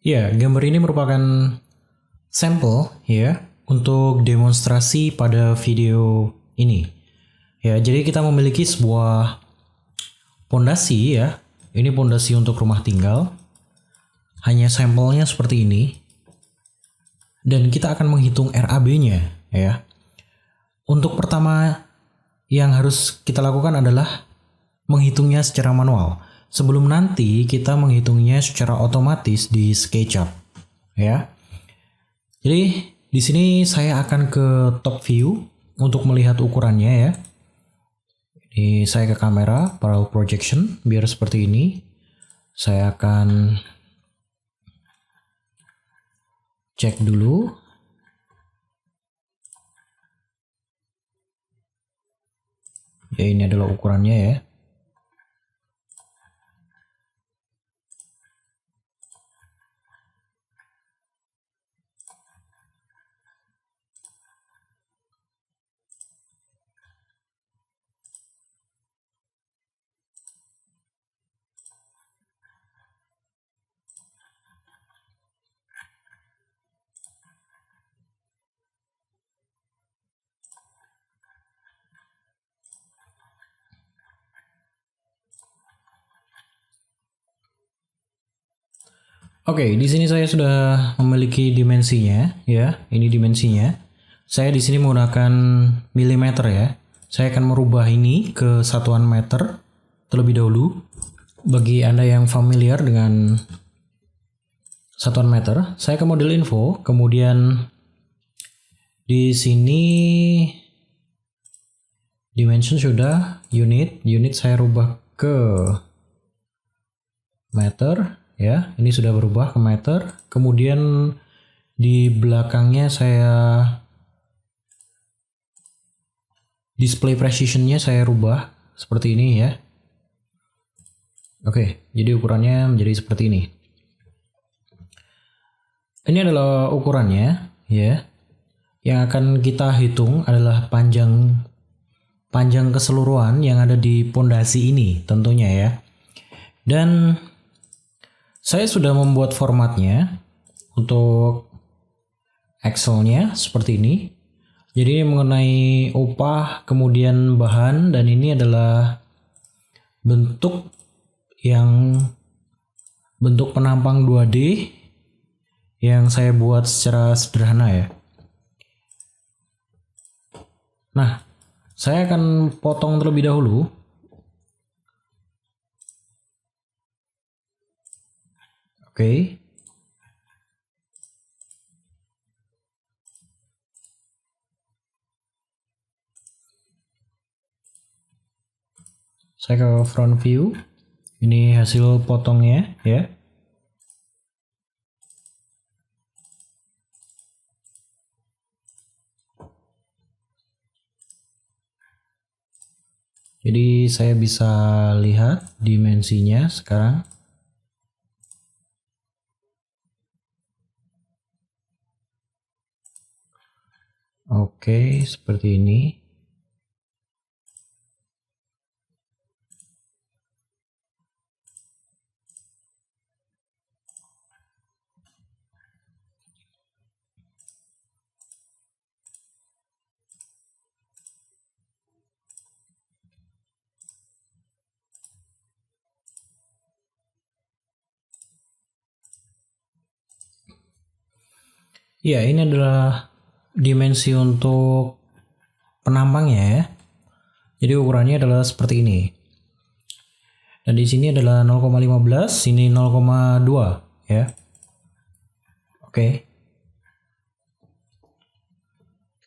Ya, gambar ini merupakan sampel ya untuk demonstrasi pada video ini. Ya, jadi kita memiliki sebuah pondasi ya. Ini pondasi untuk rumah tinggal. Hanya sampelnya seperti ini. Dan kita akan menghitung RAB-nya ya. Untuk pertama yang harus kita lakukan adalah menghitungnya secara manual. Sebelum nanti kita menghitungnya secara otomatis di SketchUp ya. Jadi di sini saya akan ke top view untuk melihat ukurannya ya. Ini saya ke kamera, parallel projection biar seperti ini. Saya akan cek dulu. Ya, ini adalah ukurannya ya. Oke, di sini saya sudah memiliki dimensinya ya. Ini dimensinya. Saya di sini menggunakan milimeter ya. Saya akan merubah ini ke satuan meter terlebih dahulu. Bagi Anda yang familiar dengan satuan meter, saya ke model info, kemudian di sini dimension sudah, unit saya rubah ke meter ya. Ini sudah berubah ke meter. Kemudian di belakangnya saya display precisionnya saya rubah seperti ini ya. Oke, jadi ukurannya menjadi seperti ini. Ini adalah ukurannya ya. Yang akan kita hitung adalah panjang keseluruhan yang ada di pondasi ini tentunya ya. Dan saya sudah membuat formatnya untuk Excel-nya seperti ini. Jadi mengenai upah, kemudian bahan, dan ini adalah bentuk penampang 2D yang saya buat secara sederhana ya. Nah, saya akan potong terlebih dahulu. Oke. Saya ke front view. Ini hasil potongnya ya. Jadi saya bisa lihat dimensinya sekarang. Oke, seperti ini. Ya, ini adalah dimensi untuk penampangnya ya. Jadi ukurannya adalah seperti ini. Dan di sini adalah 0,15, sini 0,2 ya. Oke.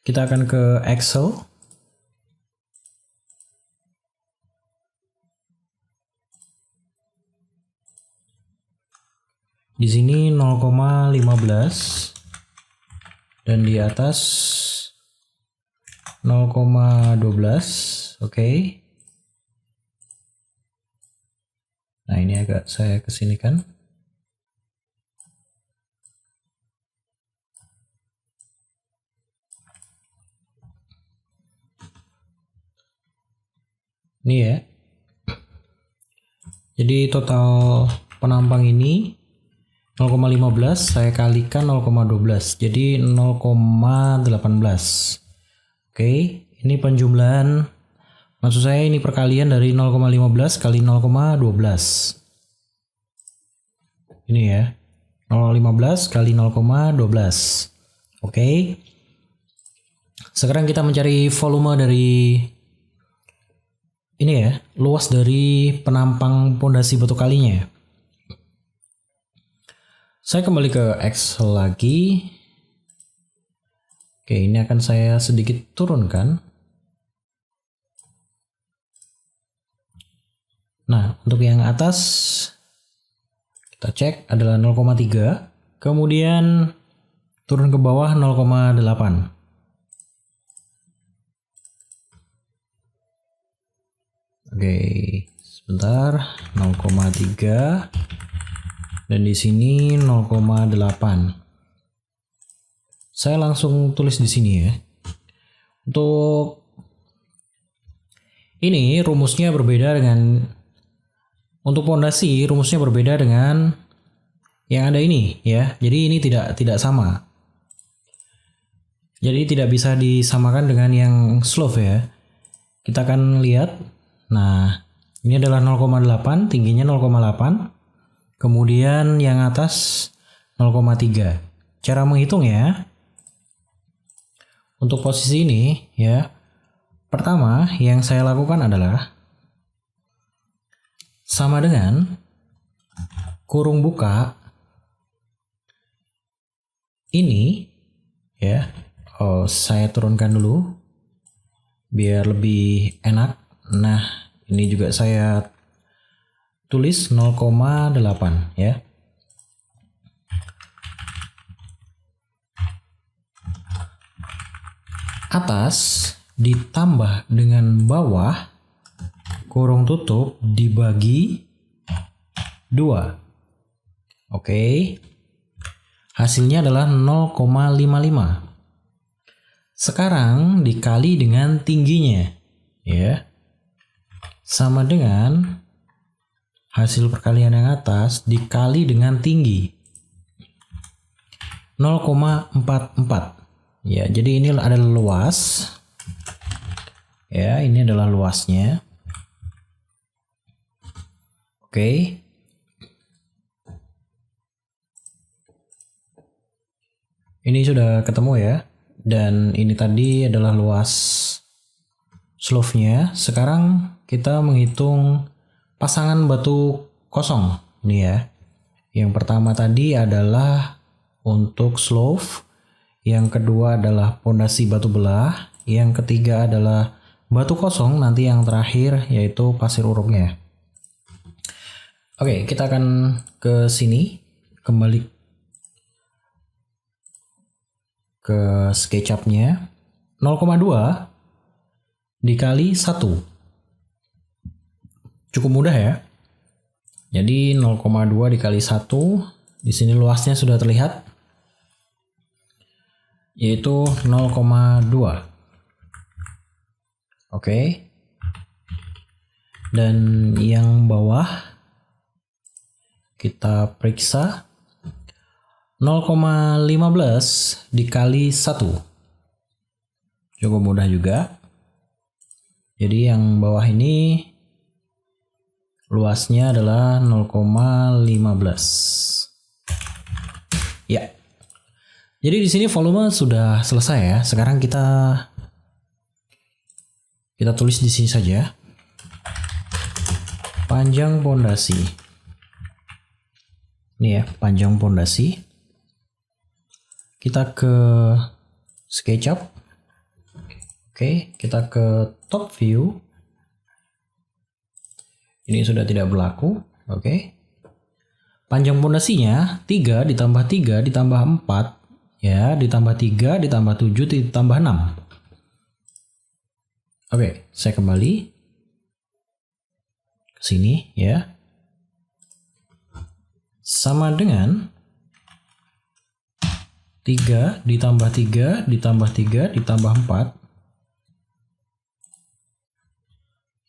Kita akan ke Excel. Di sini 0,15 dan di atas 0,12. Oke. Nah, ini agak saya kesinikan. Ini ya. Jadi total penampang ini 0,15 saya kalikan 0,12, jadi 0,18. Oke, ini penjumlahan, maksud saya ini perkalian dari 0,15 kali 0,12. Ini ya, 0,15 kali 0,12. Oke. Sekarang kita mencari volume dari ini ya, luas dari penampang pondasi batu kalinya. Saya kembali ke Excel lagi. Oke, ini akan saya sedikit turunkan. Nah, untuk yang atas kita cek adalah 0,3, kemudian turun ke bawah 0,8. Oke, sebentar, 0,3 dan di sini 0,8. Saya langsung tulis di sini ya. Untuk ini rumusnya berbeda dengan, untuk pondasi rumusnya berbeda dengan yang ada ini ya. Jadi ini tidak sama. Jadi tidak bisa disamakan dengan yang slope ya. Kita akan lihat. Nah, ini adalah 0,8, tingginya 0,8. Kemudian yang atas 0,3. Cara menghitung ya. Untuk posisi ini ya. Pertama yang saya lakukan adalah sama dengan kurung buka ini ya. Saya turunkan dulu biar lebih enak. Nah, ini juga saya tulis 0,8 ya. Atas ditambah dengan bawah kurung tutup dibagi 2. Oke. Hasilnya adalah 0,55. Sekarang dikali dengan tingginya ya. Sama dengan hasil perkalian yang atas dikali dengan tinggi 0,44. Ya, jadi ini adalah luas. Ya, ini adalah luasnya. Oke. Ini sudah ketemu ya. Dan ini tadi adalah luas slope-nya. Sekarang kita menghitung pasangan batu kosong. Ini ya. Yang pertama tadi adalah untuk slope. Yang kedua adalah pondasi batu belah. Yang ketiga adalah batu kosong. Nanti yang terakhir yaitu pasir urupnya. Oke, kita akan ke sini. Kembali ke SketchUp-nya. 0,2 dikali 1. Cukup mudah ya. Jadi 0,2 dikali 1. Di sini luasnya sudah terlihat. Yaitu 0,2. Oke. Dan yang bawah kita periksa 0,15 dikali 1. Cukup mudah juga. Jadi yang bawah ini luasnya adalah 0,15. Ya. Jadi di sini volume sudah selesai ya. Sekarang kita tulis di sini saja. Panjang pondasi. Ini ya, panjang pondasi. Kita ke SketchUp. Oke, kita ke top view. Ini sudah tidak berlaku. Oke. Panjang pondasinya 3 ditambah 3 ditambah 4 ya, ditambah 3 ditambah 7 ditambah 6. Oke, saya kembali ke sini ya. Sama dengan 3 ditambah 3 ditambah 3 ditambah 4.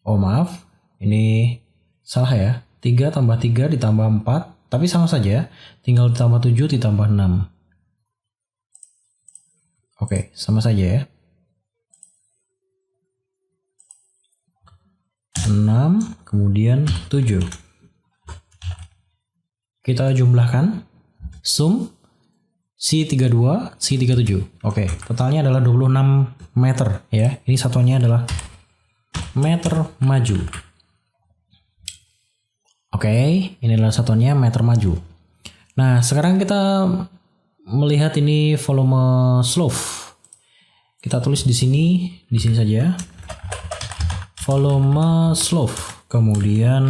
Oh maaf, ini salah ya. 3 tambah 3 ditambah 4 Tapi sama saja, tinggal ditambah 7 ditambah 6. Oke, sama saja ya. 6 kemudian 7. Kita jumlahkan. Sum C32, C37. Oke, totalnya adalah 26 meter ya. Ini satuannya adalah meter maju. Oke, ini adalah satuannya meter maju. Nah, sekarang kita melihat ini volume slope. Kita tulis di sini saja. Volume slope, kemudian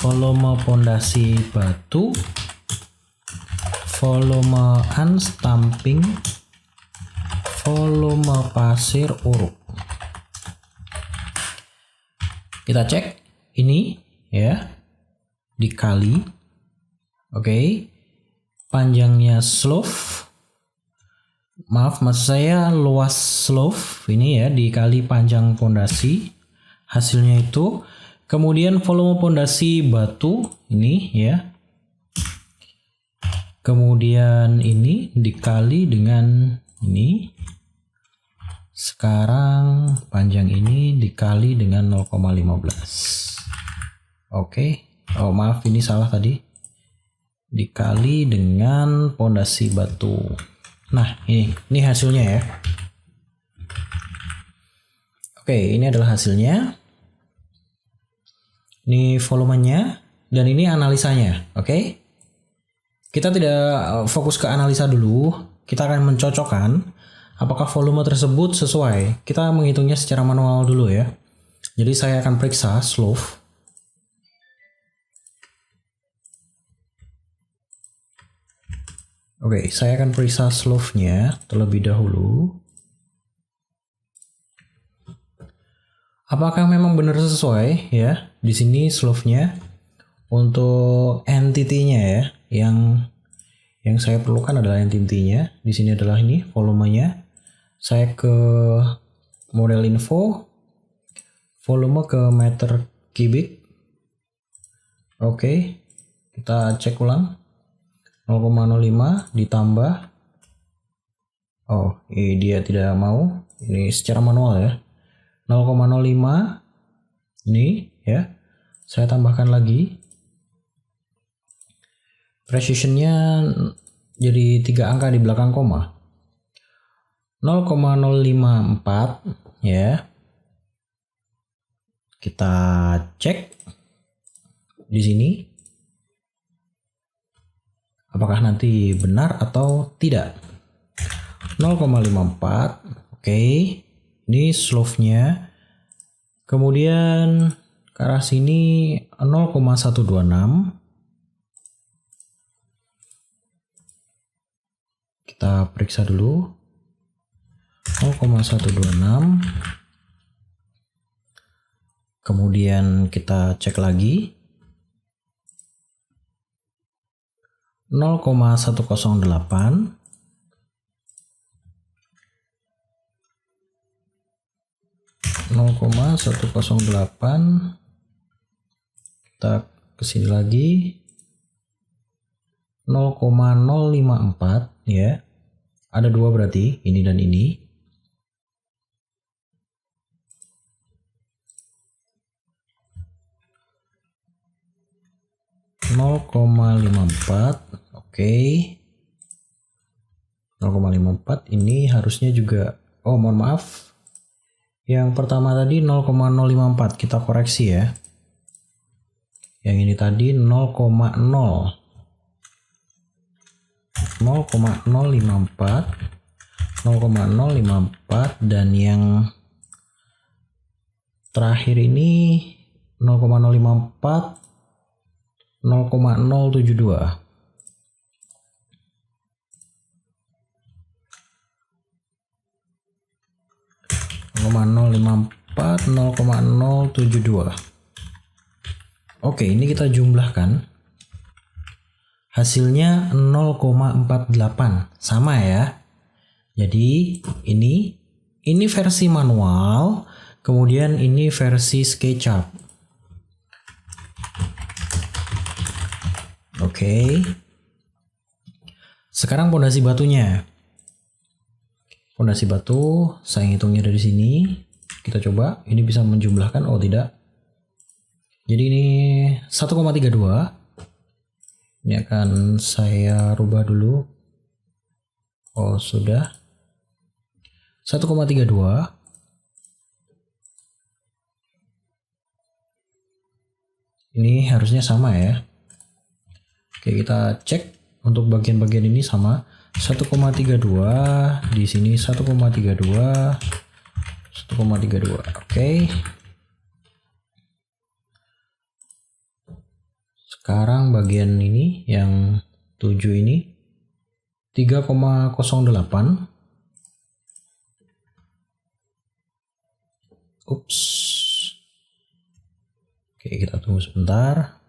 volume pondasi batu, volume unstamping, volume pasir uruk. Kita cek ini ya, dikali. Oke. Panjangnya slope. Maksud saya luas slope ini ya dikali panjang pondasi. Hasilnya itu. Kemudian volume pondasi batu ini ya. Kemudian ini dikali dengan ini. Sekarang panjang ini dikali dengan 0,15. Oke. Oh maaf, ini salah tadi. Dikali dengan pondasi batu. Nah, ini hasilnya ya. Oke, ini adalah hasilnya. Ini volumenya dan ini analisanya, oke? Kita tidak fokus ke analisa dulu. Kita akan mencocokkan apakah volume tersebut sesuai. Kita menghitungnya secara manual dulu ya. Jadi saya akan periksa slope. Oke, saya akan periksa slope-nya terlebih dahulu. Apakah memang benar sesuai ya? Di sini slope-nya untuk entity-nya ya, yang saya perlukan adalah entity-nya. Di sini adalah ini volumenya. Saya ke model info, volume ke meter kubik. Oke, kita cek ulang. 0,05 ditambah. Oh, ini dia tidak mau. Ini secara manual ya. 0,05 ini ya. Saya tambahkan lagi. Precision-nya jadi 3 angka di belakang koma. 0,054 ya. Kita cek di sini. Apakah nanti benar atau tidak? 0,54. Oke. Ini slope-nya. Kemudian ke arah sini 0,126. Kita periksa dulu. 0,126. Kemudian kita cek lagi. 0,108. Kita kesini lagi 0,054 ya. Ada dua berarti ini dan ini. Oke. 0,54 ini harusnya juga, oh mohon maaf, yang pertama tadi 0,054 kita koreksi ya. Yang ini tadi 0,054 dan yang terakhir ini 0,054 0,072. Oke, ini kita jumlahkan. Hasilnya 0,48. Sama ya. Jadi ini versi manual, kemudian ini versi SketchUp. Oke. Oke. Sekarang pondasi batunya. Pondasi batu, saya hitungnya dari sini. Kita coba, ini bisa menjumlahkan, oh tidak. Jadi ini 1,32. Ini akan saya rubah dulu. Oh sudah. 1,32. Ini harusnya sama ya. Oke, kita cek untuk bagian-bagian ini sama. 1,32 di sini 1,32. Oke. Sekarang bagian ini yang 7 ini 3,08. Ups. Oke, kita tunggu sebentar.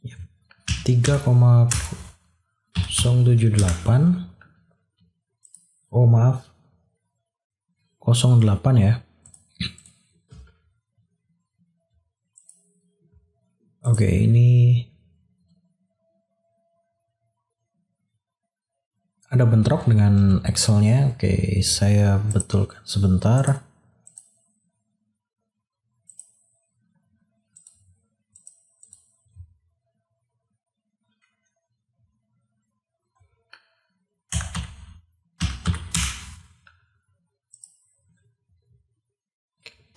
Ya, 3,078. Oh maaf, 08 ya. Oke, ini ada bentrok dengan Excel-nya. Oke, saya betulkan sebentar.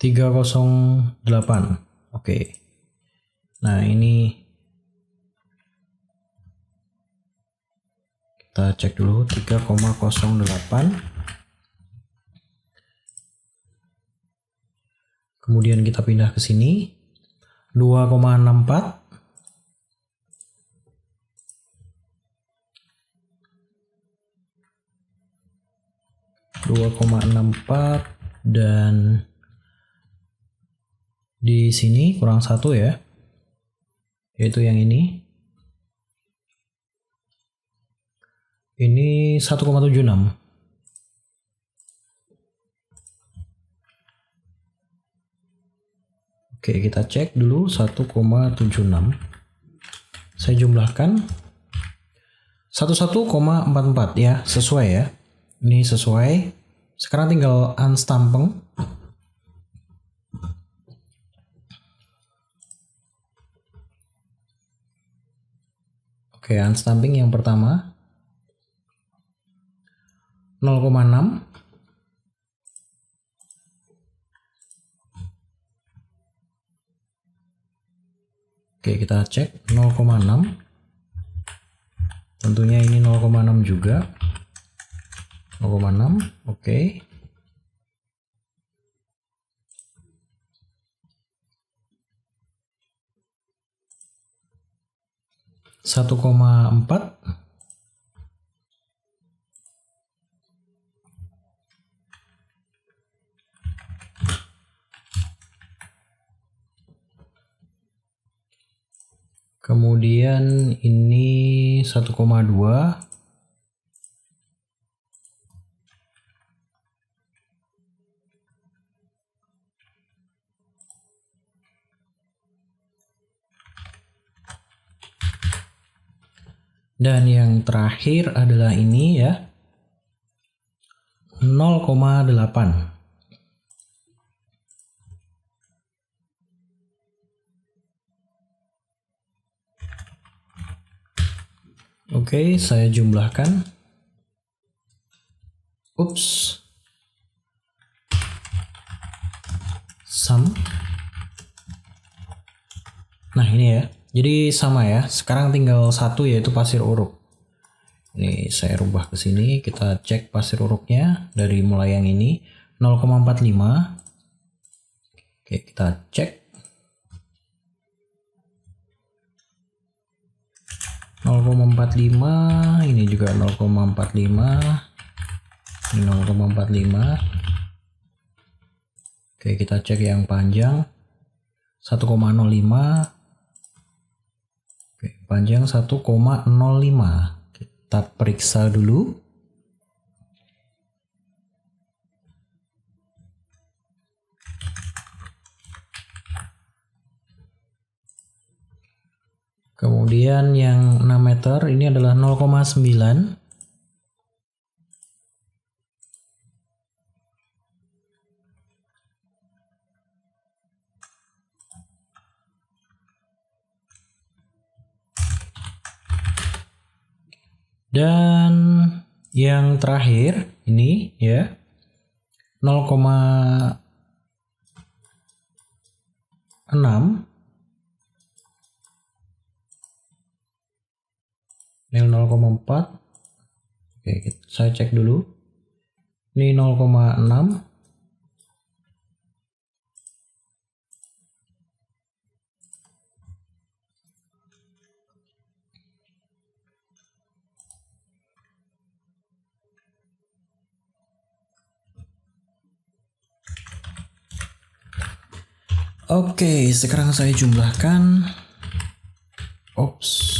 .308. Oke. Nah, ini kita cek dulu 3,08. Kemudian kita pindah ke sini 2,64. Dan di sini kurang 1 ya, yaitu yang ini 1,76. Oke, kita cek dulu 1,76. Saya jumlahkan 11,44 ya, sesuai ya. Ini sesuai. Sekarang tinggal unstamping. Oke, unstamping yang pertama 0,6. Oke, kita cek 0,6. Tentunya ini 0,6 juga. 0,6. Oke. Satu koma empat. Kemudian ini 1,2. Dan yang terakhir adalah ini ya, 0,8. Oke, saya jumlahkan. Ups. Sum. Nah, ini ya. Jadi sama ya. Sekarang tinggal satu, yaitu pasir uruk. Ini saya rubah ke sini. Kita cek pasir uruknya dari mulai yang ini 0,45. Oke, kita cek. 0,45. Ini juga 0,45. Ini 0,45. Oke, kita cek yang panjang 1,05. Oke, panjang 1,05. kita periksa dulu. Kemudian yang 6 meter ini adalah 0,9. Dan yang terakhir ini ya 0,6. Ini 0,4. Oke, saya cek dulu. Ini 0,6. Oke, sekarang saya jumlahkan. Ops.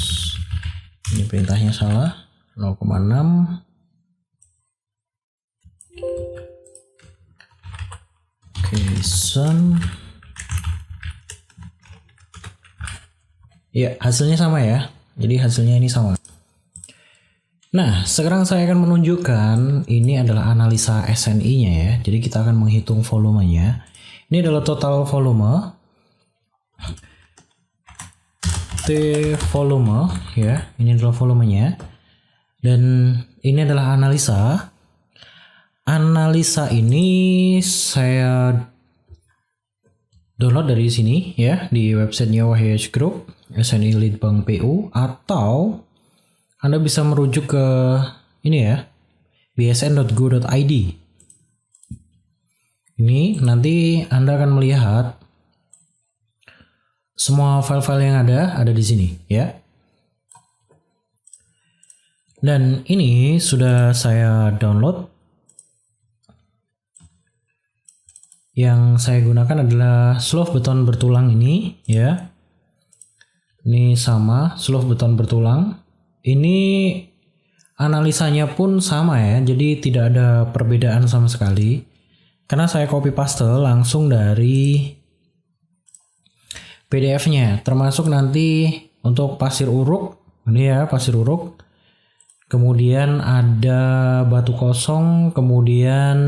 Ini perintahnya salah. 0,6. Oke, sum. Ya, hasilnya sama ya. Jadi hasilnya ini sama. Nah, sekarang saya akan menunjukkan ini adalah analisa SNI-nya ya. Jadi kita akan menghitung volumenya. Ini adalah total volume. T volume ya. Ini adalah volumenya. Dan ini adalah analisa. Analisa ini saya download dari sini ya, di websitenya WHH Group, SNI Litbang PU, atau Anda bisa merujuk ke ini ya, bsn.go.id. Ini nanti Anda akan melihat semua file-file yang ada di sini ya. Dan ini sudah saya download. Yang saya gunakan adalah slough beton bertulang ini ya. Ini sama, slough beton bertulang. Ini analisanya pun sama ya. Jadi tidak ada perbedaan sama sekali. Karena saya copy paste langsung dari PDF-nya, termasuk nanti untuk pasir uruk, ini ya pasir uruk. Kemudian ada batu kosong, kemudian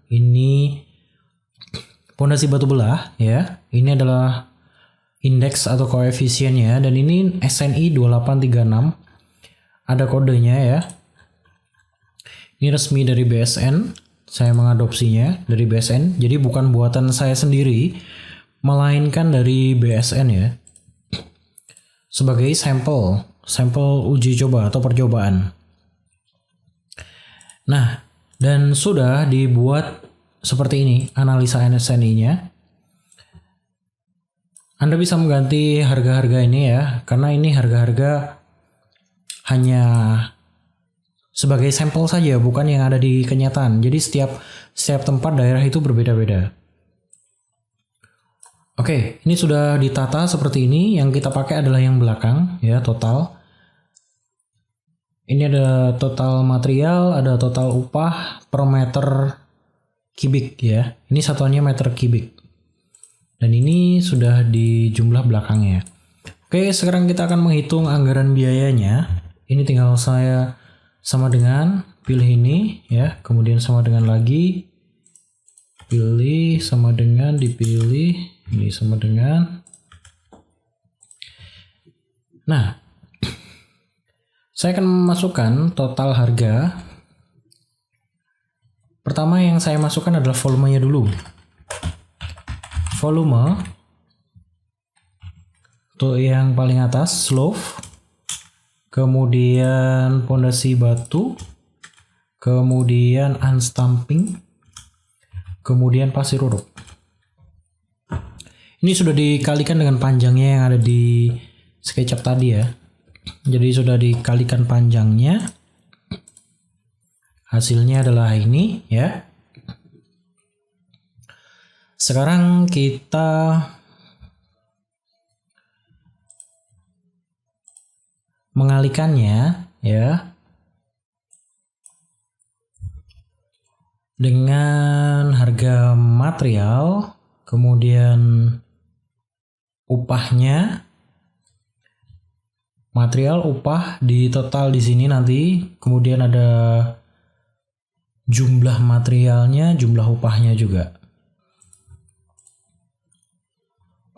ini pondasi batu belah ya. Ini adalah indeks atau koefisiennya, dan ini SNI 2836. Ada kodenya ya. Ini resmi dari BSN. Saya mengadopsinya dari BSN, jadi bukan buatan saya sendiri, melainkan dari BSN ya. Sebagai sampel uji coba atau percobaan. Nah, dan sudah dibuat seperti ini analisa SNI-nya. Anda bisa mengganti harga-harga ini ya, karena ini harga-harga hanya sebagai sampel saja, bukan yang ada di kenyataan. Jadi setiap tempat daerah itu berbeda-beda. Oke, ini sudah ditata seperti ini. Yang kita pakai adalah yang belakang ya, total. Ini ada total material, ada total upah per meter kubik ya. Ini satuannya meter kubik. Dan ini sudah di jumlah belakangnya. Oke, sekarang kita akan menghitung anggaran biayanya. Ini tinggal saya sama dengan pilih ini ya, kemudian sama dengan lagi, pilih sama dengan, dipilih, ini sama dengan. Nah, saya akan memasukkan total harga. Pertama yang saya masukkan adalah volumenya dulu. Volume untuk yang paling atas, slough. Kemudian pondasi batu, kemudian unstamping, kemudian pasir uruk. Ini sudah dikalikan dengan panjangnya yang ada di SketchUp tadi ya. Jadi sudah dikalikan panjangnya. Hasilnya adalah ini ya. Sekarang kita mengalikannya ya. dengan harga material, kemudian upahnya, material, upah di total di sini nanti, kemudian ada jumlah materialnya, jumlah upahnya juga.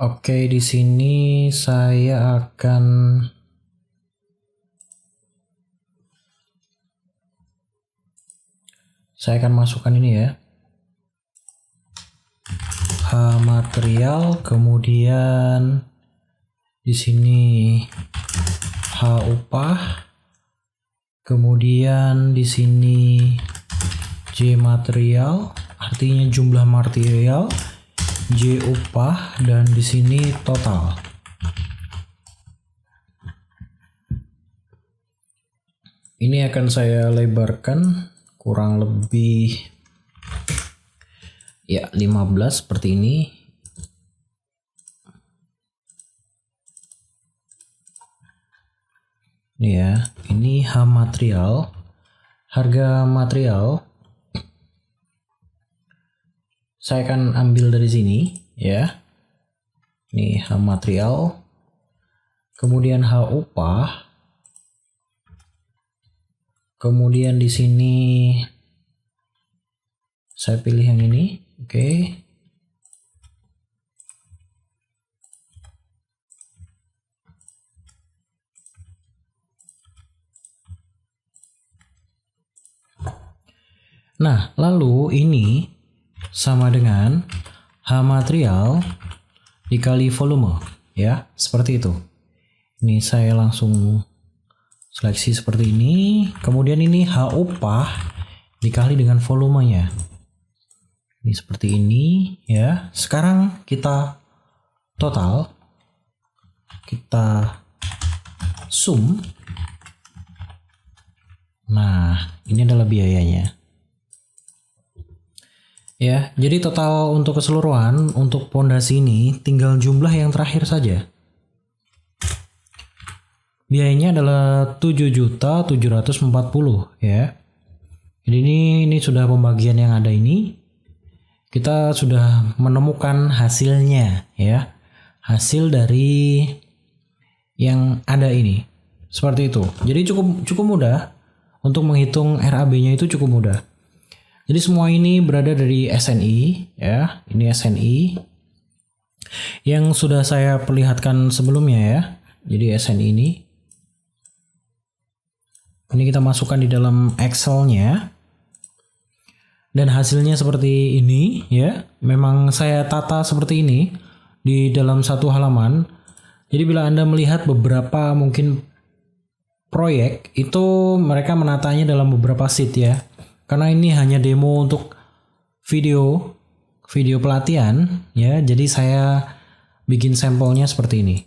Oke, di sini saya akan masukkan ini ya. H material, kemudian di sini H upah, kemudian di sini J material, artinya jumlah material, J upah, dan di sini total. Ini akan saya lebarkan kurang lebih ya 15 seperti ini. Ini ya, ini H material, harga material saya akan ambil dari sini ya. Ini H material, kemudian H upah, kemudian di sini saya pilih yang ini, oke. Nah, lalu ini sama dengan H material dikali volume ya, seperti itu. Ini saya langsung seleksi seperti ini, kemudian ini H upah dikali dengan volumenya. Ini seperti ini ya. Sekarang kita total, kita sum. Nah, ini adalah biayanya. Ya, jadi total untuk keseluruhan untuk pondasi ini tinggal jumlah yang terakhir saja. Biayanya adalah 7.740 ya. Jadi ini sudah pembagian yang ada ini. Kita sudah menemukan hasilnya ya. Hasil dari yang ada ini. Seperti itu. Jadi cukup mudah untuk menghitung RAB-nya, itu cukup mudah. Jadi semua ini berada dari SNI ya. Ini SNI yang sudah saya perlihatkan sebelumnya ya. Jadi SNI ini kita masukkan di dalam Excel-nya. Dan hasilnya seperti ini ya. Memang saya tata seperti ini di dalam satu halaman. Jadi bila Anda melihat beberapa mungkin proyek itu mereka menatanya dalam beberapa sheet ya. Karena ini hanya demo untuk video pelatihan ya. Jadi saya bikin sampelnya seperti ini.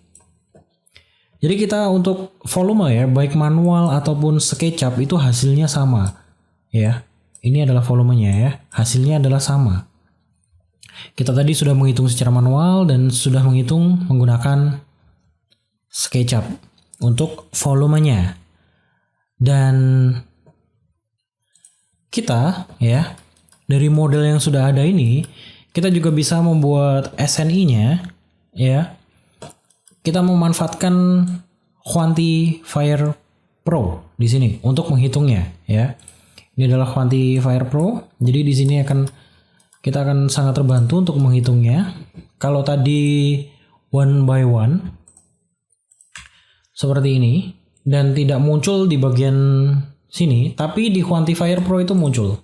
Jadi kita untuk volume ya, baik manual ataupun SketchUp itu hasilnya sama ya. Ini adalah volumenya ya, hasilnya adalah sama. Kita tadi sudah menghitung secara manual dan sudah menghitung menggunakan SketchUp untuk volumenya. Dan kita ya, dari model yang sudah ada ini, kita juga bisa membuat SNI-nya ya. Kita memanfaatkan Quantifier Pro di sini untuk menghitungnya ya. Ini adalah Quantifier Pro. Jadi di sini kita akan sangat terbantu untuk menghitungnya. Kalau tadi one by one seperti ini dan tidak muncul di bagian sini, tapi di Quantifier Pro itu muncul.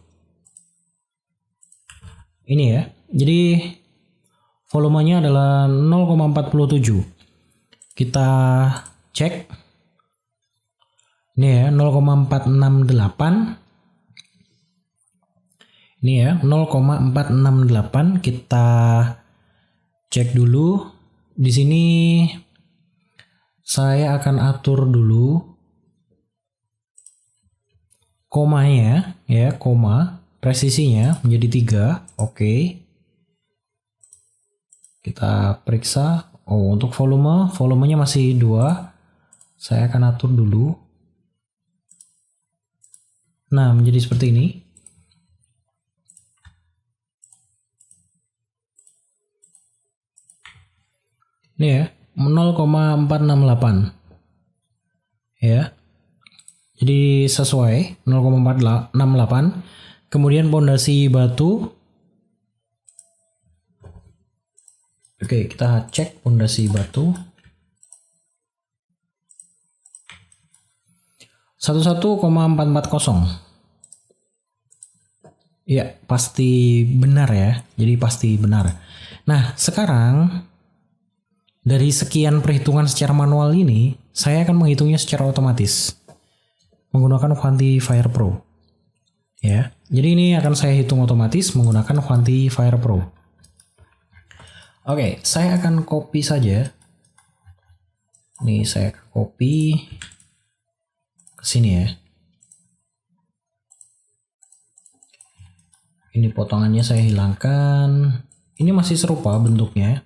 Ini ya. Jadi volumenya adalah 0,47. Kita cek. Ini ya, 0,468. Ini ya, 0,468. Kita cek dulu. Di sini saya akan atur dulu komanya ya, koma presisinya menjadi 3. Oke. Kita periksa. Oh, untuk volumenya masih 2. Saya akan atur dulu. Nah, menjadi seperti ini. Ini ya, 0,468. Ya. Jadi sesuai 0,468. Kemudian pondasi batu. Oke, kita cek pondasi batu. 11,440. Ya, pasti benar ya. Jadi pasti benar. Nah, sekarang dari sekian perhitungan secara manual ini, saya akan menghitungnya secara otomatis menggunakan Quantifier Pro. Ya, jadi ini akan saya hitung otomatis menggunakan Quantifier Pro. Oke, saya akan copy saja. Nih, saya copy ke sini ya. Ini potongannya saya hilangkan. Ini masih serupa bentuknya.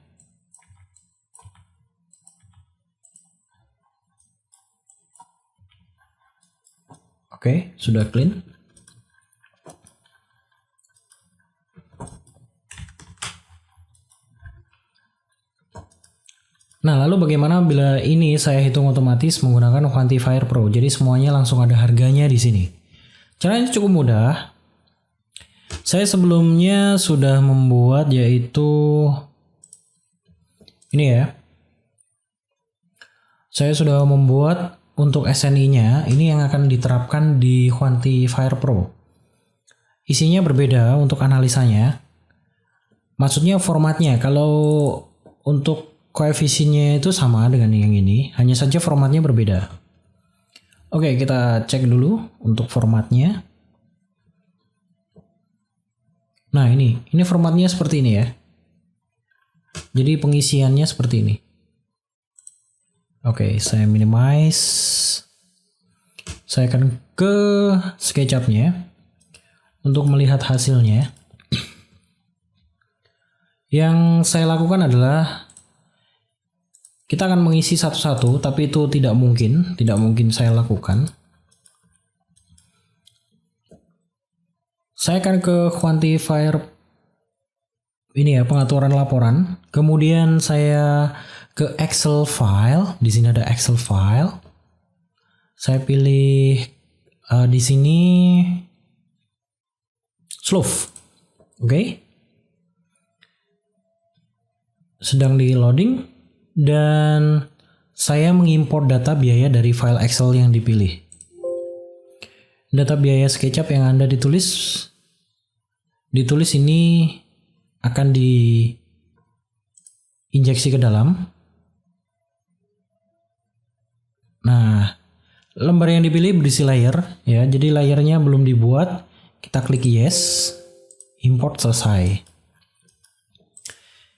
Oke, sudah clean. Nah, lalu bagaimana bila ini saya hitung otomatis menggunakan Quantifier Pro? Jadi semuanya langsung ada harganya di sini. Caranya cukup mudah. Saya sebelumnya sudah membuat yaitu ini ya. Saya sudah membuat untuk SNI-nya, ini yang akan diterapkan di Quantifier Pro. Isinya berbeda untuk analisanya. Maksudnya formatnya, kalau untuk koefisiennya itu sama dengan yang ini, hanya saja formatnya berbeda. Oke, kita cek dulu untuk formatnya. Nah, ini formatnya seperti ini ya. Jadi pengisiannya seperti ini. Oke, saya minimize. Saya akan ke SketchUp-nya untuk melihat hasilnya. Yang saya lakukan adalah kita akan mengisi satu-satu, tapi itu tidak mungkin saya lakukan. Saya akan ke Quantifier ini ya, pengaturan laporan. Kemudian saya ke Excel file. Di sini ada Excel file. Saya pilih di sini slope. Oke. Sedang di loading dan saya mengimport data biaya dari file Excel yang dipilih. Data biaya SketchUp yang Anda ditulis ini akan diinjeksi ke dalam. Nah, lembar yang dipilih berisi layer ya. Jadi layernya belum dibuat. Kita klik yes. Import selesai.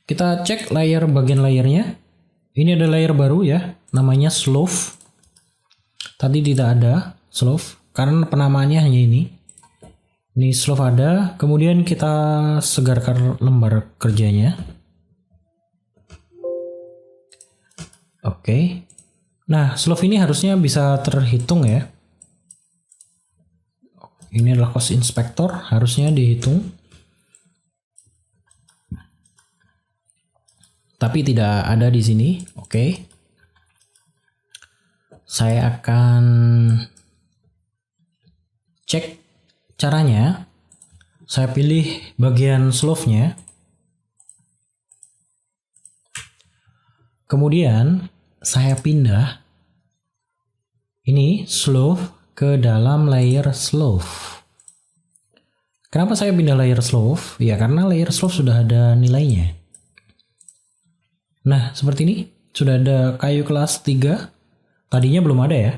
Kita cek bagian layernya. Ini ada layer baru ya, namanya slope. Tadi tidak ada slope karena penamaannya hanya ini. Ini slope ada, kemudian kita segarkan lembar kerjanya. Oke. Nah, slope ini harusnya bisa terhitung ya. Ini adalah cost inspector, harusnya dihitung. Tapi tidak ada di sini. Oke. Saya akan cek caranya. Saya pilih bagian slope-nya. Kemudian saya pindah ini slope ke dalam layer slope. Kenapa saya pindah layer slope? Ya karena layer slope sudah ada nilainya. Nah, seperti ini. Sudah ada kayu kelas 3. Tadinya belum ada ya.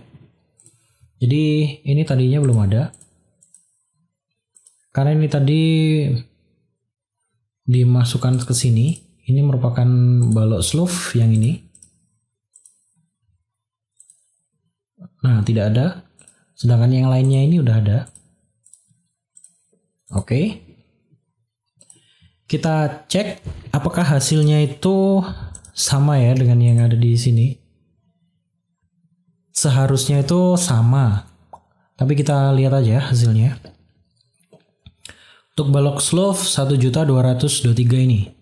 Jadi ini tadinya belum ada. Karena ini tadi dimasukkan ke sini. Ini merupakan balok slope yang ini. Nah, tidak ada. Sedangkan yang lainnya ini udah ada. Oke. Kita cek apakah hasilnya itu sama ya dengan yang ada di sini. Seharusnya itu sama. Tapi kita lihat aja hasilnya. Untuk balok slope 1.223 ini.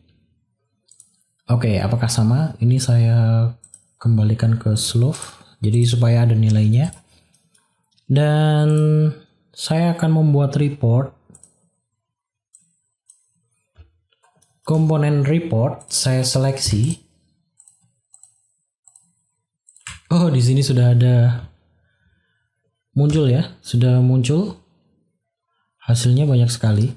Oke, apakah sama? Ini saya kembalikan ke slope, jadi supaya ada nilainya. Dan saya akan membuat report. Komponen report saya seleksi. Oh, di sini sudah ada muncul ya, sudah muncul. Hasilnya banyak sekali.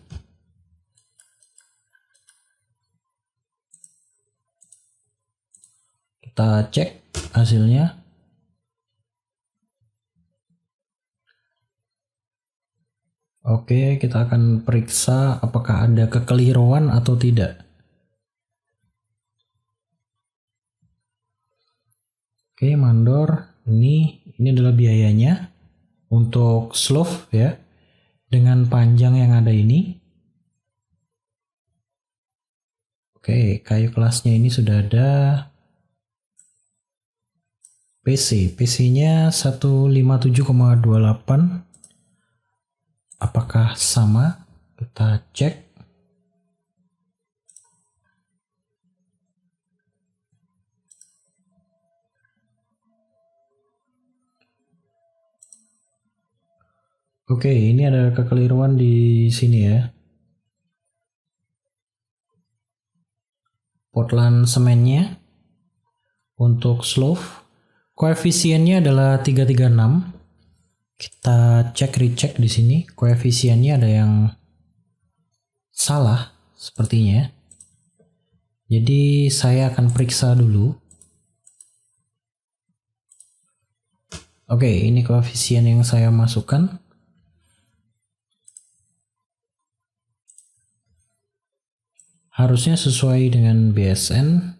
Kita cek hasilnya. Oke, kita akan periksa apakah ada kekeliruan atau tidak. Oke, mandor. Ini adalah biayanya untuk slope ya. Dengan panjang yang ada ini. Oke, kayu kelasnya ini sudah ada. PC-nya 157,28. Apakah sama? Kita cek. Oke, ini ada kekeliruan di sini ya. Portland semennya untuk slope koefisiennya adalah 336. Kita cek recheck di sini, koefisiennya ada yang salah sepertinya. Jadi saya akan periksa dulu. Oke, ini koefisien yang saya masukkan. Harusnya sesuai dengan BSN.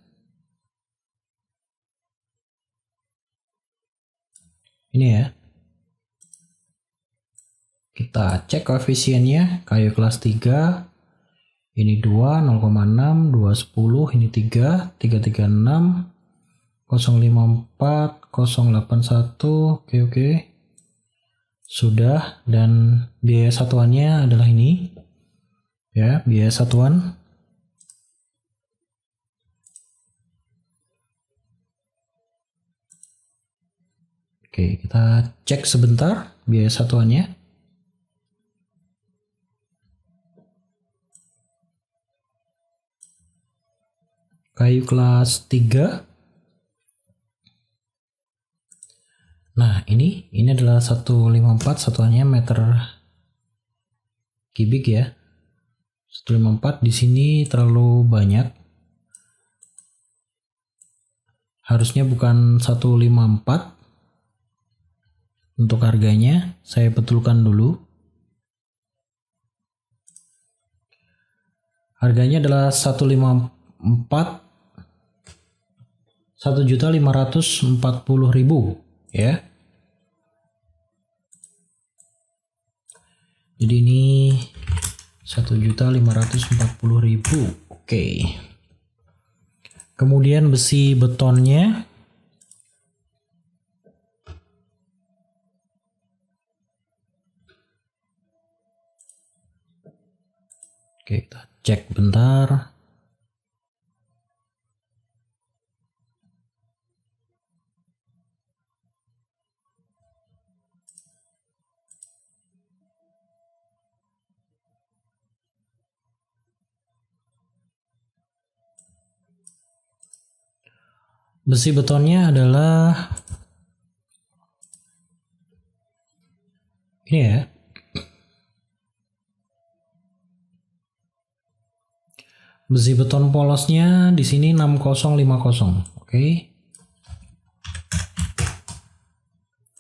Ini ya. Kita cek koefisiennya, kayu kelas 3. Ini 2, 0,6, 2, 10, ini 3, 336, 054, 081, oke. Sudah, dan biaya satuannya adalah ini. Ya, biaya satuan. Oke, kita cek sebentar biaya satuannya. Kayu kelas 3. Nah, ini adalah 154, satuannya meter kubik ya. 154 di sini terlalu banyak. Harusnya bukan 154. Untuk harganya saya betulkan dulu. Harganya adalah 154, 1.540.000 ya. Jadi ini 1.540.000. Oke. Kemudian besi betonnya. Oke, kita cek bentar. Besi betonnya adalah ini ya. Besi beton polosnya di sini 6050. Oke.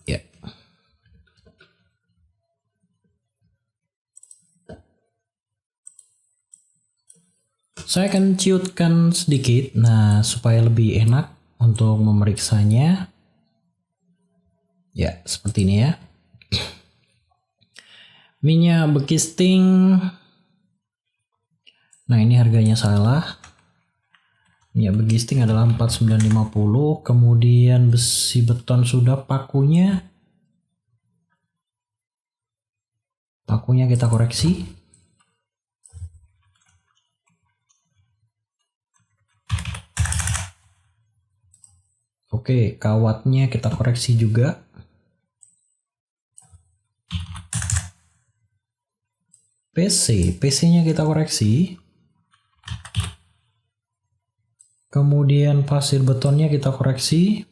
Ya. Saya akan ciutkan sedikit, nah supaya lebih enak untuk memeriksanya. Ya, seperti ini ya. Minyak bekisting. Nah, ini harganya salah. Minyak bekisting adalah 4950. Kemudian besi beton sudah, pakunya kita koreksi. Oke, kawatnya kita koreksi juga. PC-nya kita koreksi. Kemudian pasir betonnya kita koreksi.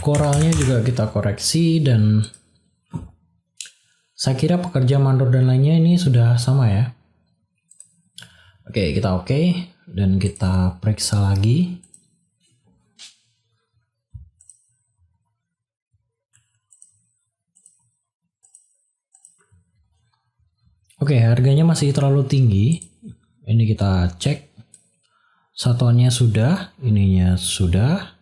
Koralnya juga kita koreksi, dan saya kira pekerja mandor dan lainnya ini sudah sama ya. Oke, kita oke, dan kita periksa lagi. Oke, harganya masih terlalu tinggi. Ini kita cek. Satuannya sudah, ininya sudah.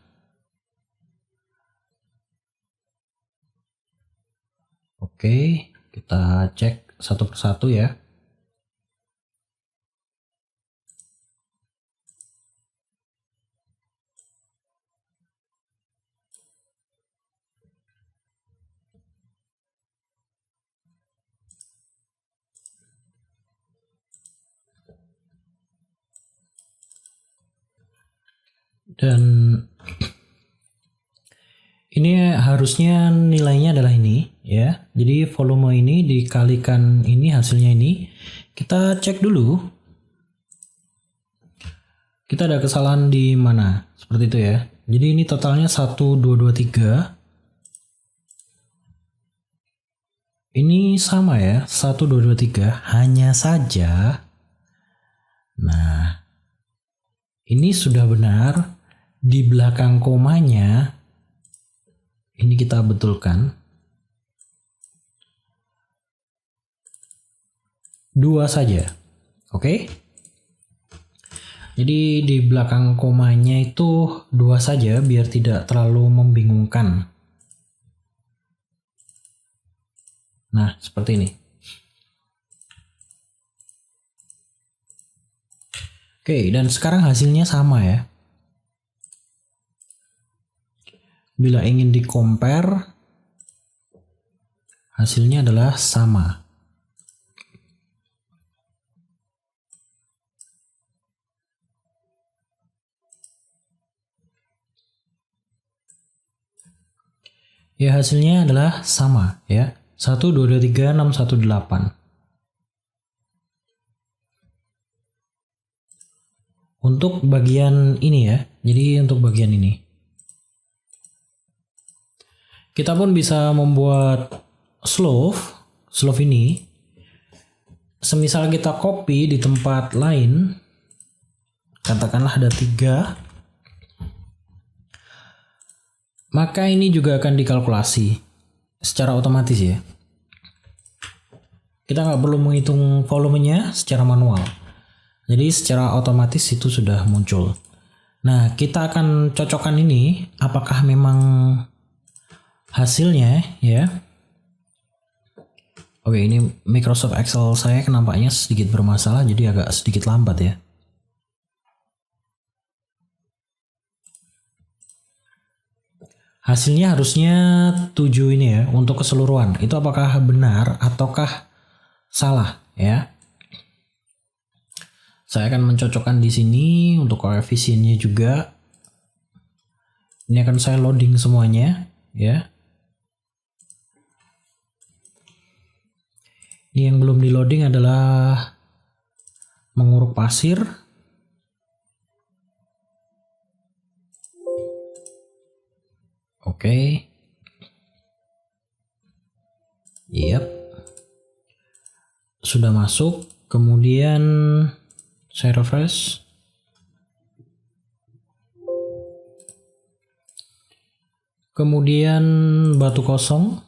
Oke, kita cek satu persatu ya. Dan ini harusnya nilainya adalah ini ya. Jadi volume ini dikalikan ini, hasilnya ini. Kita cek dulu. Kita ada kesalahan di mana? Seperti itu ya. Jadi ini totalnya 1223. Ini sama ya, 1223. Hanya saja, nah ini sudah benar. Di belakang komanya ini kita betulkan. 2 saja. Oke? Jadi di belakang komanya itu 2 saja biar tidak terlalu membingungkan. Nah, seperti ini. Oke, dan sekarang hasilnya sama ya. Bila ingin di-compare, hasilnya adalah sama. Ya, hasilnya adalah sama ya. 1223618. Untuk bagian ini ya. Jadi untuk bagian ini. Kita pun bisa membuat slove ini. Semisal kita copy di tempat lain, katakanlah ada 3, maka ini juga akan dikalkulasi secara otomatis ya. Kita nggak perlu menghitung volumenya secara manual. Jadi secara otomatis itu sudah muncul. Nah, kita akan cocokkan ini apakah memang hasilnya ya. Oke, ini Microsoft Excel saya nampaknya sedikit bermasalah, jadi agak sedikit lambat ya. Hasilnya harusnya 7 ini ya untuk keseluruhan. Itu apakah benar ataukah salah ya? Saya akan mencocokkan di sini untuk koefisiennya juga. Ini akan saya loading semuanya ya. Ini yang belum di loading adalah menguruk pasir. Oke. Yap. Sudah masuk. Kemudian saya refresh. Kemudian batu kosong.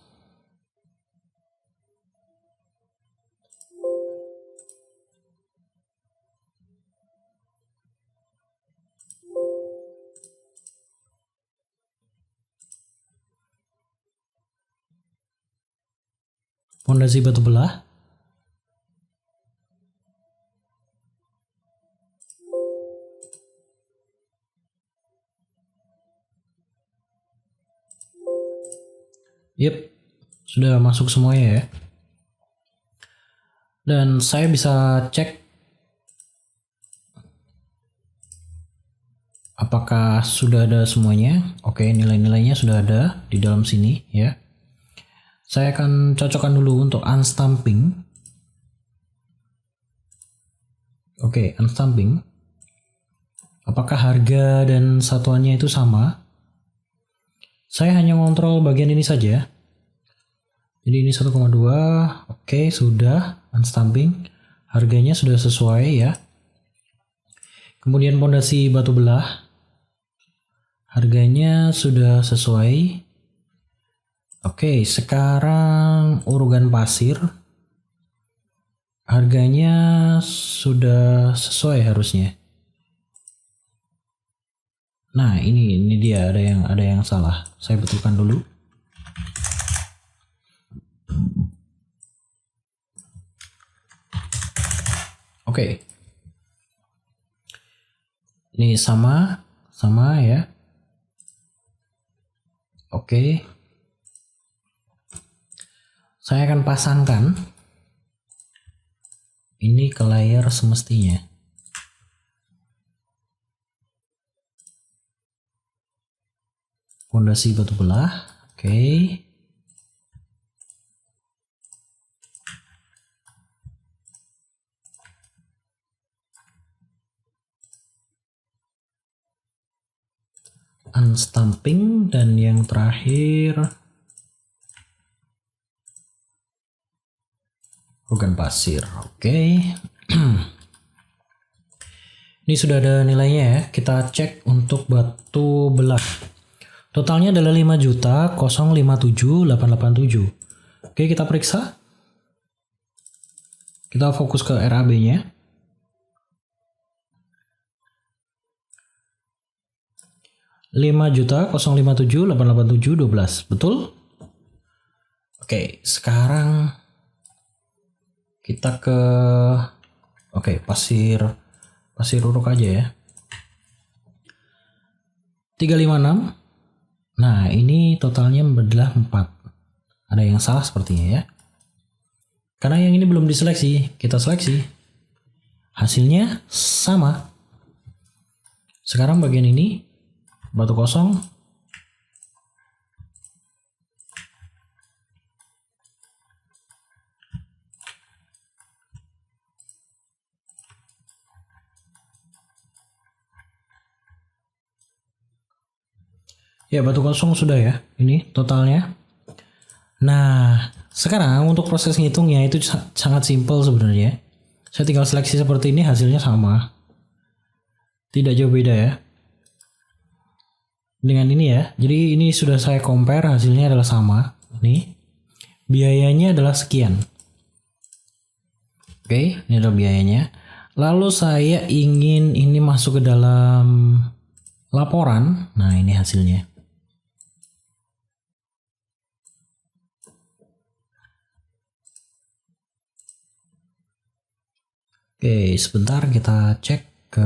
Pondasi batu belah. Yep, Sudah masuk semuanya ya. Dan saya bisa cek apakah sudah ada semuanya. Oke, nilai-nilainya sudah ada di dalam sini ya. Saya akan cocokkan dulu untuk unstamping. Oke, unstamping. Apakah harga dan satuannya itu sama? Saya hanya ngontrol bagian ini saja. Jadi ini 1,2. Oke, sudah unstamping. Harganya sudah sesuai ya. Kemudian pondasi batu belah. Harganya sudah sesuai. Oke, sekarang urugan pasir. Harganya sudah sesuai harusnya. Nah, ini dia ada yang salah. Saya betulkan dulu. Oke. Ini sama ya. Oke. Saya akan pasangkan ini ke layar semestinya. Pondasi batu belah. Oke. Unstamping dan yang terakhir urugan pasir. Oke. Ini sudah ada nilainya ya. Kita cek untuk batu belah. Totalnya adalah 5.057.887. Oke, kita periksa. Kita fokus ke RAB-nya. 5.057.887.12. Betul? Oke, sekarang kita ke pasir uruk aja ya. 356. Nah, ini totalnya adalah 4. Ada yang salah sepertinya ya. Karena yang ini belum diseleksi, kita seleksi. Hasilnya sama. Sekarang bagian ini batu kosong. Ya, batu kosong sudah ya. Ini totalnya. Nah, sekarang untuk proses ngitungnya itu sangat simpel sebenarnya. Saya tinggal seleksi seperti ini, hasilnya sama. Tidak jauh beda ya. Dengan ini ya. Jadi ini sudah saya compare, hasilnya adalah sama. Ini. Biayanya adalah sekian. Oke, ini adalah biayanya. Lalu saya ingin ini masuk ke dalam laporan. Nah, ini hasilnya. Oke, sebentar kita cek ke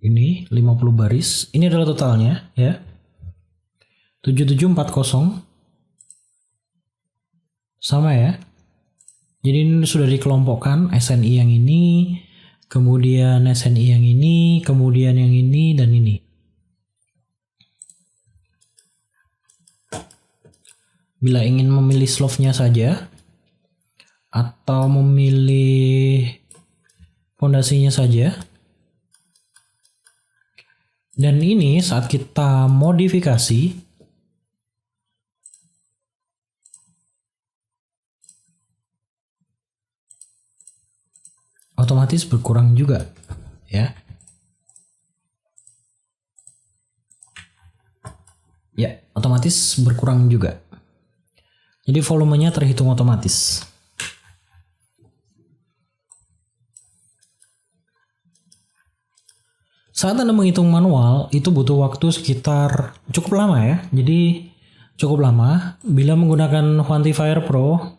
ini 50 baris. Ini adalah totalnya ya. 7740. Sama ya. Jadi ini sudah dikelompokkan SNI yang ini, kemudian SNI yang ini, kemudian yang ini dan ini. Bila ingin memilih slope-nya saja atau memilih pondasinya saja. Dan ini saat kita modifikasi otomatis berkurang juga ya. Ya, otomatis berkurang juga. Jadi volumenya terhitung otomatis. Saat Anda menghitung manual, itu butuh waktu sekitar cukup lama ya. Jadi cukup lama. Bila menggunakan Quantifier Pro,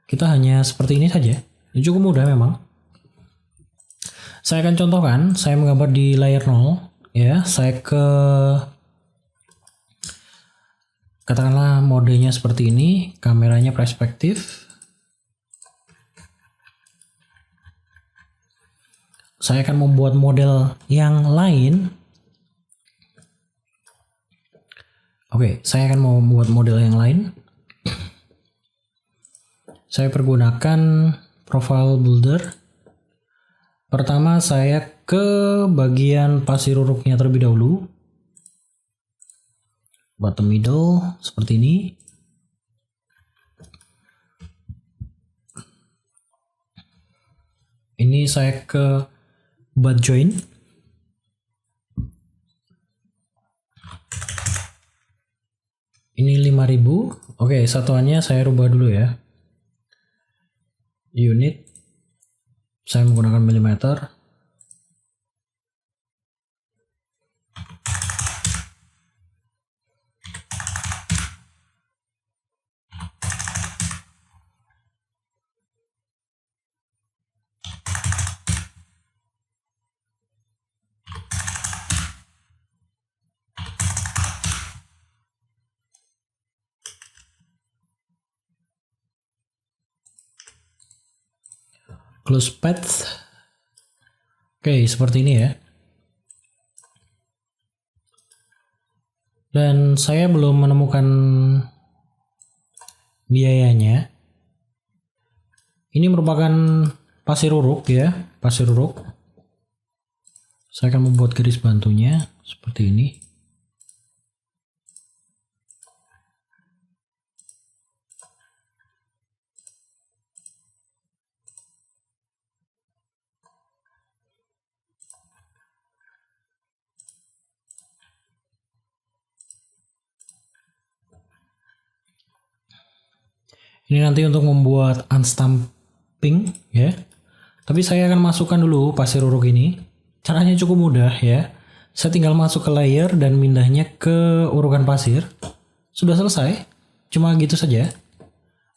kita hanya seperti ini saja. Ini cukup mudah memang. Saya akan contohkan, saya menggambar di layar 0. Ya, saya ke Katakanlah modenya seperti ini, kameranya perspektif. Saya akan membuat model yang lain. Oke, saya akan mau membuat model yang lain. Saya pergunakan profile builder. Pertama saya ke bagian pasir uruknya terlebih dahulu. Bottom middle seperti ini. Ini saya ke butt join. Ini 5000. Oke, satuannya saya rubah dulu ya. Unit. Saya menggunakan milimeter. Close path. Oke, seperti ini ya. Dan saya belum menemukan biayanya. Ini merupakan pasir uruk ya, pasir uruk. Saya akan membuat garis bantunya seperti ini. Ini nanti untuk membuat unstamping ya. Tapi saya akan masukkan dulu pasir uruk ini. Caranya cukup mudah ya. Saya tinggal masuk ke layer dan pindahnya ke urukan pasir. Sudah selesai. Cuma gitu saja.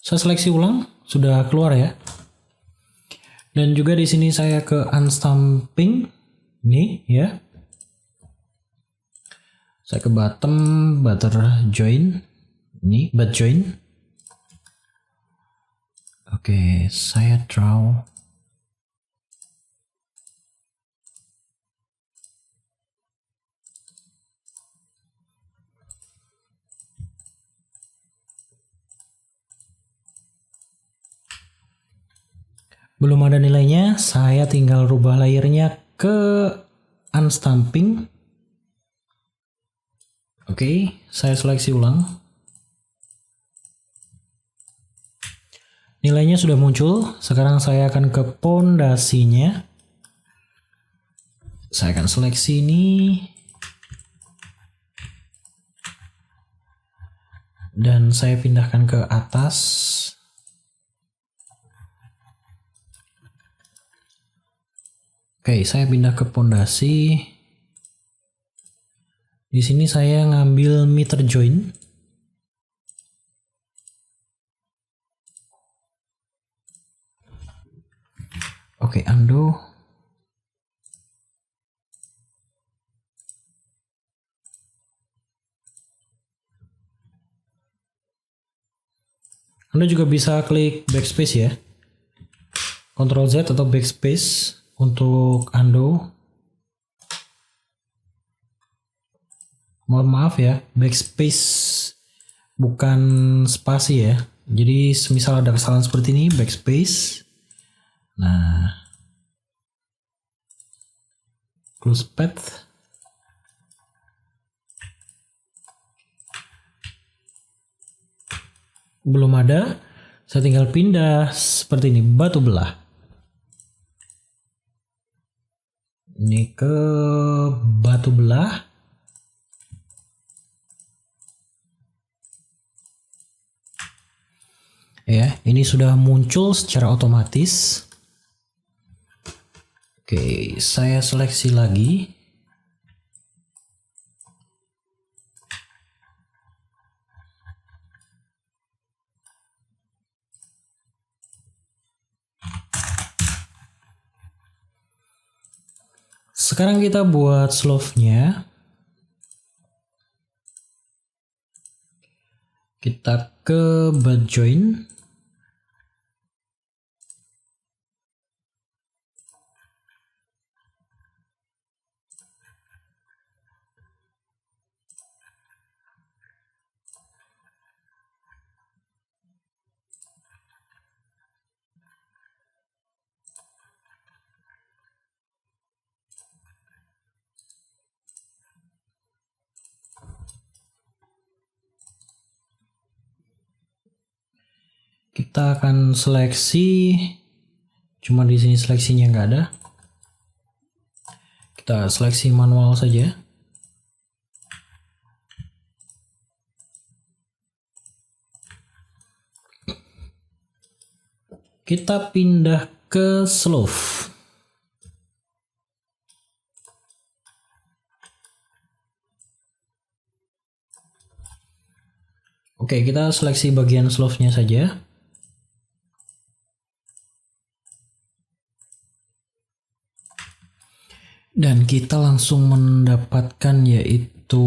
Saya seleksi ulang, sudah keluar ya. Dan juga di sini saya ke unstamping nih ya. Saya ke bottom butter join. Ini butt join. Oke, saya draw. Belum ada nilainya, saya tinggal rubah layernya ke unstamping. Oke, saya seleksi ulang. Nilainya sudah muncul. Sekarang saya akan ke pondasinya. Saya akan seleksi ini. Dan saya pindahkan ke atas. Oke, saya pindah ke pondasi. Di sini saya ngambil meter join. Oke, undo. Anda juga bisa klik backspace ya. Ctrl Z atau backspace untuk undo. Mohon maaf ya, backspace bukan spasi ya. Jadi misal ada kesalahan seperti ini, backspace. Nah, close path. Belum ada, saya tinggal pindah seperti ini, batu belah. Ini ke batu belah. Ya, ini sudah muncul secara otomatis. Oke, saya seleksi lagi. Sekarang kita buat slope-nya. Kita ke butt joint. Kita akan seleksi, cuma di sini seleksinya nggak ada. Kita seleksi manual saja. Kita pindah ke slope. Oke, kita seleksi bagian slope-nya saja. Dan kita langsung mendapatkan yaitu,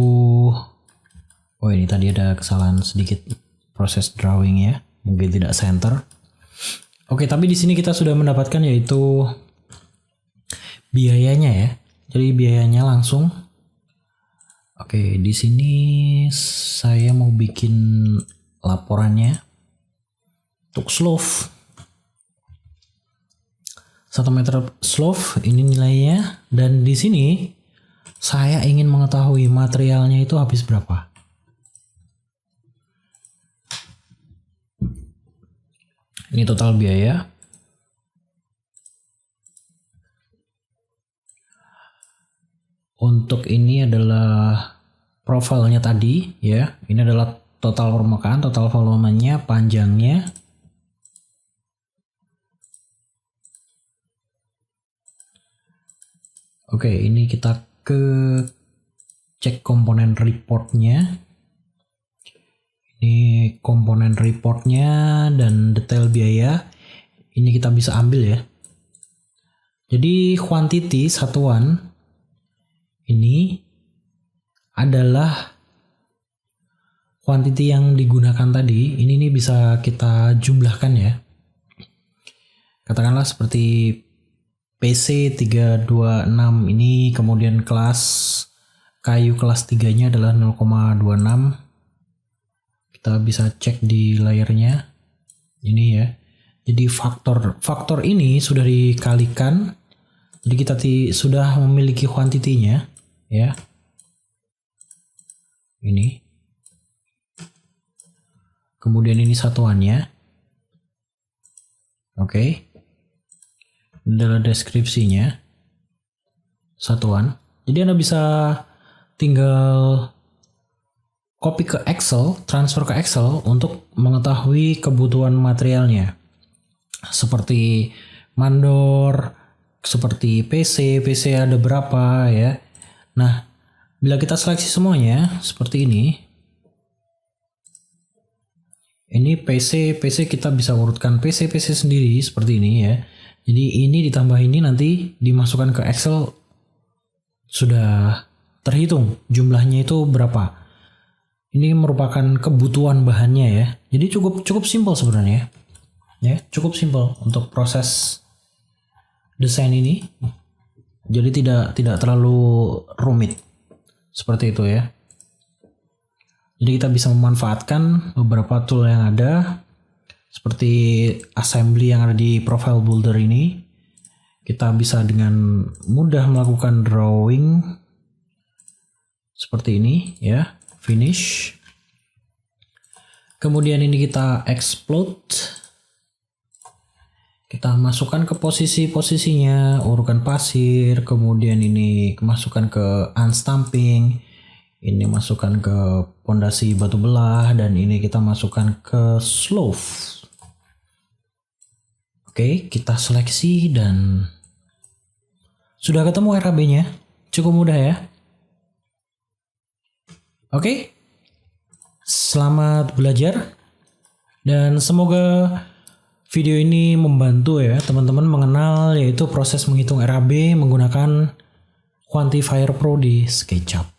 oh ini tadi ada kesalahan sedikit proses drawing ya, mungkin tidak center. Oke, tapi di sini kita sudah mendapatkan yaitu biayanya ya. Jadi biayanya langsung. Oke, di sini saya mau bikin laporannya untuk slope. 1 meter slope ini nilainya, dan di sini saya ingin mengetahui materialnya itu habis berapa. Ini total biaya. Untuk ini adalah profilnya tadi ya. Ini adalah total permukaan, total volumenya, panjangnya. Oke, ini kita ke cek komponen reportnya. Ini komponen reportnya dan detail biaya. Ini kita bisa ambil ya. Jadi quantity satuan ini adalah quantity yang digunakan tadi. Ini nih bisa kita jumlahkan ya. Katakanlah seperti PC 326 ini, kemudian kelas kayu kelas 3-nya adalah 0,26. Kita bisa cek di layarnya. Ini ya. Jadi faktor ini sudah dikalikan. Jadi kita sudah memiliki kuantitinya ya. Ini. Kemudian ini satuannya. Oke. Ini adalah deskripsinya. Satuan. Jadi Anda bisa tinggal copy ke Excel, transfer ke Excel untuk mengetahui kebutuhan materialnya. Seperti mandor, seperti PC ada berapa ya. Nah, bila kita seleksi semuanya seperti ini. Ini PC kita bisa urutkan PC sendiri seperti ini ya. Jadi ini ditambah ini nanti dimasukkan ke Excel, sudah terhitung jumlahnya itu berapa. Ini merupakan kebutuhan bahannya ya. Jadi cukup simpel sebenarnya. Ya, cukup simpel untuk proses desain ini. Jadi tidak terlalu rumit. Seperti itu ya. Jadi kita bisa memanfaatkan beberapa tool yang ada, seperti assembly yang ada di Profile Builder ini. Kita bisa dengan mudah melakukan drawing seperti ini ya, finish. Kemudian ini kita explode. Kita masukkan ke posisi-posisinya, urukan pasir, kemudian ini masukkan ke unstamping, ini masukkan ke pondasi batu belah, dan ini kita masukkan ke slope. Oke, kita seleksi dan sudah ketemu RAB-nya. Cukup mudah ya. Oke, selamat belajar dan semoga video ini membantu ya teman-teman mengenal yaitu proses menghitung RAB menggunakan Quantifier Pro di SketchUp.